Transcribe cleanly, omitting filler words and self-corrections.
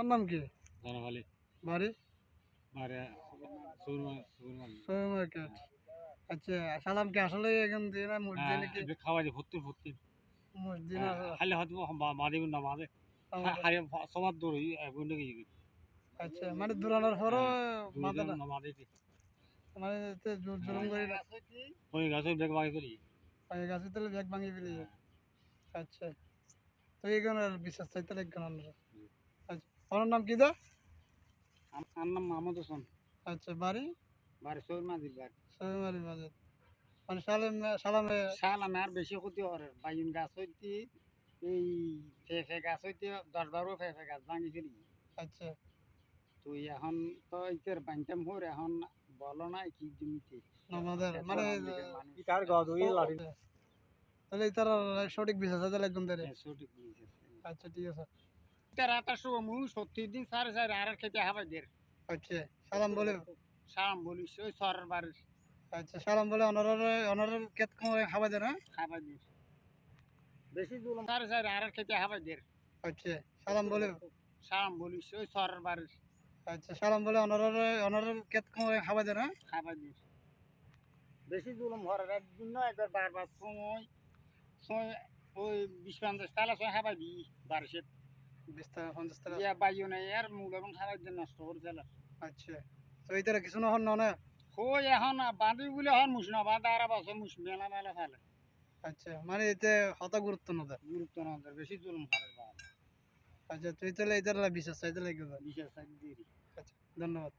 তোমার নাম কি? ধনখালি বাড়ি? বারে মার্কেট। আচ্ছা, সালাম কি আসলে এখান দিয়ে না মসজিদে নাকি? খাওয়া যায় ভর্তি ভর্তি মসজিদ আছে? খালি হয়তো মাঝে না মাঝে হারে সবার দূর গুন্ডে গিয়ে আচ্ছা, মানে দূরানোর পরও মাথা না মাঝে মানে জুলুম করে না ওই গাছে ব্যাগ বাগে করি পায়ে গাছে তাহলে ব্যাগ ভাঙি ফেলি। আচ্ছা, তো এইখানে বিশ্বাস চাইতে একজন আমরা। আচ্ছা, ওনার নাম কি দা? আমার নাম মাহমুদ হোসেন আচ্ছা, বাড়ি? বাড়ি সৈরমাদির বাড়ি সৈমারি বাজার। মানে সালামে শাল আমি আর বেশি ক্ষতি করে বাইন গাছ হইতে এই ফেফে গাছ হইতে 10-12 ফেফে গাছ ভাঙি ফেলি। আচ্ছা, তুই এখন তো ইতের বানতাম হরে এখন বলো না কি জমিতে আমাদের মানে ইটার গদ হই লাঠি তাহলে তার সঠিক বিশ্বাস আছে একজন ধরে। সঠিক বুঝেছে আচ্ছা, ঠিক আছে। এটা রাতার সময় মু 70 দিন সাড়ে সাড়ে আর খেতে হাবাই দের আচ্ছা, সালাম বলে। সালাম বলিস ওই সরের বাড়ির আচ্ছা, সালাম বলে অনারের কেত খাওয়া দেয় না? হাবাই দের বেশি জুলুম সাড়ে সাড়ে আর খেতে হাবাই দের আচ্ছা, সালাম বলে। সালাম বলিস ওই সরের বাড়ির আচ্ছা, সালাম বলে অনারের কেত খাওয়া দেয় না? হাবাই দের বেশি জুলুম হরের একদিন না একবার বারবার সময় সময় ওই 20-50 তালা সময় হাবাই দি বারিশে 20 টাকা 50 টাকা। ইয়া বাইও নাই আর মূল এবং হাবাই দিয়ে নষ্ট করে ফেলা আচ্ছা, তো এইটার কিছু না হন না? হই এখন বাঁধি বলে হন মুস না বাঁধা আর বছর মুস মেলা মেলা ফেলে আচ্ছা, মানে এতে হতা গুরুত্ব না দেয়। গুরুত্ব না দেয় বেশি জুলুম হরের বাদ আচ্ছা, তুই তাহলে এইটার বিশ্বাস চাইতে লাগবে। বিশেষ সাইড দিয়ে আচ্ছা, ধন্যবাদ।